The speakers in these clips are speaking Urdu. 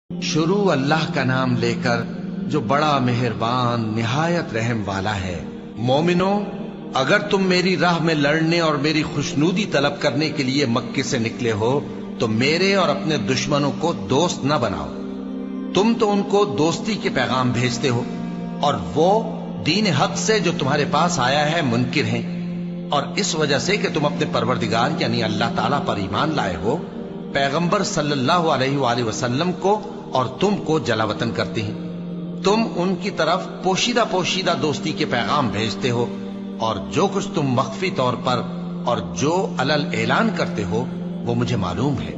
شروع اللہ کا نام لے کر جو بڑا مہربان نہایت رحم والا ہے۔ مومنو، اگر تم میری راہ میں لڑنے اور میری خوشنودی طلب کرنے کے لیے مکے سے نکلے ہو تو میرے اور اپنے دشمنوں کو دوست نہ بناؤ۔ تم تو ان کو دوستی کے پیغام بھیجتے ہو اور وہ دین حق سے جو تمہارے پاس آیا ہے منکر ہیں، اور اس وجہ سے کہ تم اپنے پروردگار یعنی اللہ تعالیٰ پر ایمان لائے ہو، پیغمبر صلی اللہ علیہ وآلہ وسلم کو اور تم کو جلا وطن کرتے ہیں۔ تم ان کی طرف پوشیدہ پوشیدہ دوستی کے پیغام بھیجتے ہو، اور جو کچھ تم مخفی طور پر اور جو علل اعلان کرتے ہو وہ مجھے معلوم ہے،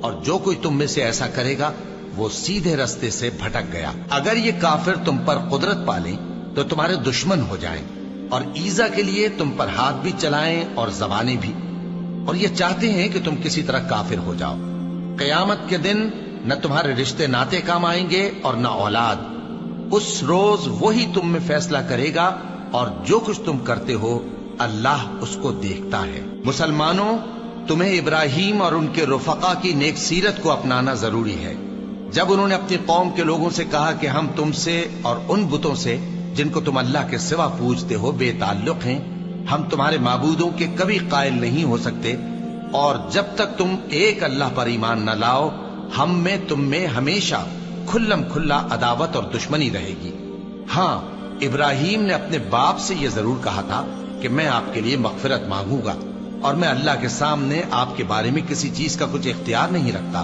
اور جو کوئی تم میں سے ایسا کرے گا وہ سیدھے رستے سے بھٹک گیا۔ اگر یہ کافر تم پر قدرت پالیں تو تمہارے دشمن ہو جائیں، اور ایذا کے لیے تم پر ہاتھ بھی چلائیں اور زبانیں بھی، اور یہ چاہتے ہیں کہ تم کسی طرح کافر ہو جاؤ۔ قیامت کے دن نہ تمہارے رشتے ناتے کام آئیں گے اور نہ اولاد۔ اس روز وہی تم میں فیصلہ کرے گا، اور جو کچھ تم کرتے ہو اللہ اس کو دیکھتا ہے۔ مسلمانوں، تمہیں ابراہیم اور ان کے رفقا کی نیک سیرت کو اپنانا ضروری ہے۔ جب انہوں نے اپنی قوم کے لوگوں سے کہا کہ ہم تم سے اور ان بتوں سے جن کو تم اللہ کے سوا پوجتے ہو بے تعلق ہیں، ہم تمہارے معبودوں کے کبھی قائل نہیں ہو سکتے، اور جب تک تم ایک اللہ پر ایمان نہ لاؤ ہم میں تم میں ہمیشہ کھلم کھلا عداوت اور دشمنی رہے گی۔ ہاں، ابراہیم نے اپنے باپ سے یہ ضرور کہا تھا کہ میں آپ کے لیے مغفرت مانگوں گا، اور میں اللہ کے سامنے آپ کے بارے میں کسی چیز کا کچھ اختیار نہیں رکھتا۔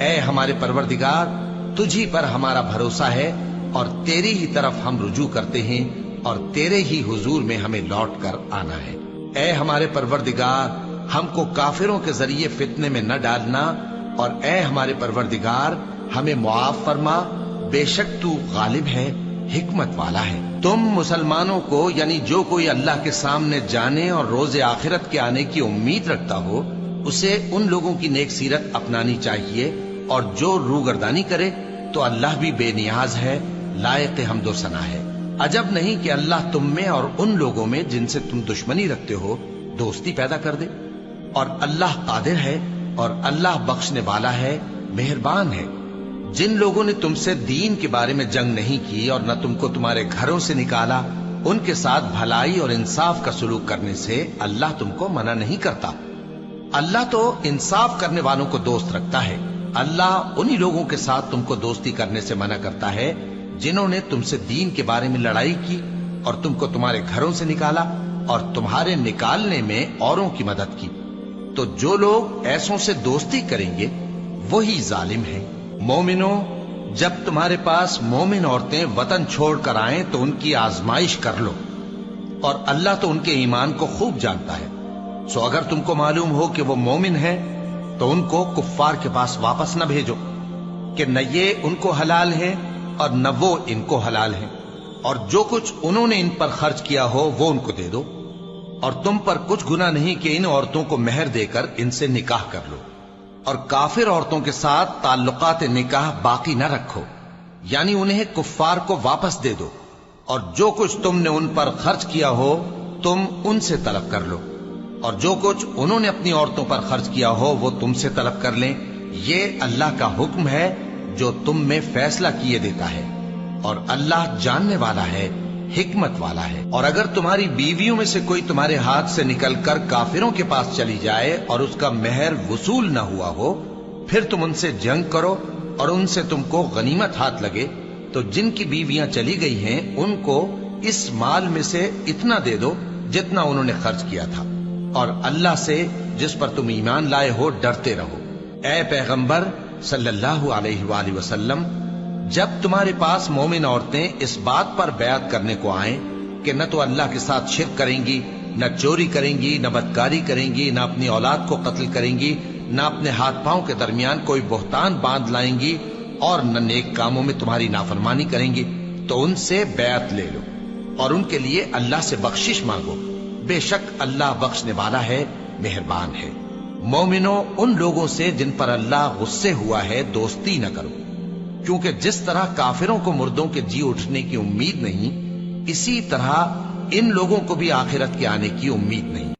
اے ہمارے پروردگار، تجھی پر ہمارا بھروسہ ہے اور تیری ہی طرف ہم رجوع کرتے ہیں، اور تیرے ہی حضور میں ہمیں لوٹ کر آنا ہے۔ اے ہمارے پروردگار، ہم کو کافروں کے ذریعے فتنے میں نہ ڈالنا، اور اے ہمارے پروردگار ہمیں معاف فرما، بے شک تو غالب ہے، حکمت والا ہے۔ تم مسلمانوں کو یعنی جو کوئی اللہ کے سامنے جانے اور روز آخرت کے آنے کی امید رکھتا ہو اسے ان لوگوں کی نیک سیرت اپنانی چاہیے، اور جو روگردانی کرے تو اللہ بھی بے نیاز ہے، لائق حمد و ثنا ہے۔ عجب نہیں کہ اللہ تم میں اور ان لوگوں میں جن سے تم دشمنی رکھتے ہو دوستی پیدا کر دے، اور اللہ قادر ہے اور اللہ بخشنے والا ہے، مہربان ہے۔ جن لوگوں نے تم سے دین کے بارے میں جنگ نہیں کی اور نہ تم کو تمہارے گھروں سے نکالا، ان کے ساتھ بھلائی اور انصاف کا سلوک کرنے سے اللہ تم کو منع نہیں کرتا۔ اللہ تو انصاف کرنے والوں کو دوست رکھتا ہے۔ اللہ انہی لوگوں کے ساتھ تم کو دوستی کرنے سے منع کرتا ہے جنہوں نے تم سے دین کے بارے میں لڑائی کی اور تم کو تمہارے گھروں سے نکالا اور تمہارے نکالنے میں اوروں کی مدد کی۔ تو جو لوگ ایسوں سے دوستی کریں گے وہی ظالم ہیں۔ مومنوں، جب تمہارے پاس مومن عورتیں وطن چھوڑ کر آئیں تو ان کی آزمائش کر لو، اور اللہ تو ان کے ایمان کو خوب جانتا ہے۔ سو اگر تم کو معلوم ہو کہ وہ مومن ہیں تو ان کو کفار کے پاس واپس نہ بھیجو کہ نہ یہ ان کو حلال ہیں اور نہ وہ ان کو حلال ہیں، اور جو کچھ انہوں نے ان پر خرچ کیا ہو وہ ان کو دے دو، اور تم پر کچھ گناہ نہیں کہ ان عورتوں کو مہر دے کر ان سے نکاح کر لو، اور کافر عورتوں کے ساتھ تعلقات نکاح باقی نہ رکھو، یعنی انہیں کفار کو واپس دے دو، اور جو کچھ تم نے ان پر خرچ کیا ہو تم ان سے طلب کر لو، اور جو کچھ انہوں نے اپنی عورتوں پر خرچ کیا ہو وہ تم سے طلب کر لیں۔ یہ اللہ کا حکم ہے جو تم میں فیصلہ کیے دیتا ہے، اور اللہ جاننے والا ہے، حکمت والا ہے۔ اور اگر تمہاری بیویوں میں سے کوئی تمہارے ہاتھ سے نکل کر کافروں کے پاس چلی جائے اور اس کا مہر وصول نہ ہوا ہو، پھر تم ان سے جنگ کرو اور ان سے تم کو غنیمت ہاتھ لگے، تو جن کی بیویاں چلی گئی ہیں ان کو اس مال میں سے اتنا دے دو جتنا انہوں نے خرچ کیا تھا، اور اللہ سے جس پر تم ایمان لائے ہو ڈرتے رہو۔ اے پیغمبر صلی اللہ علیہ وآلہ وسلم، جب تمہارے پاس مومن عورتیں اس بات پر بیعت کرنے کو آئیں کہ نہ تو اللہ کے ساتھ شرک کریں گی، نہ چوری کریں گی، نہ بدکاری کریں گی، نہ اپنی اولاد کو قتل کریں گی، نہ اپنے ہاتھ پاؤں کے درمیان کوئی بہتان باندھ لائیں گی، اور نہ نیک کاموں میں تمہاری نافرمانی کریں گی، تو ان سے بیعت لے لو اور ان کے لیے اللہ سے بخشش مانگو، بے شک اللہ بخشنے والا ہے، مہربان ہے۔ مومنوں، ان لوگوں سے جن پر اللہ غصے ہوا ہے دوستی نہ کرو، کیونکہ جس طرح کافروں کو مردوں کے جی اٹھنے کی امید نہیں، اسی طرح ان لوگوں کو بھی آخرت کے آنے کی امید نہیں۔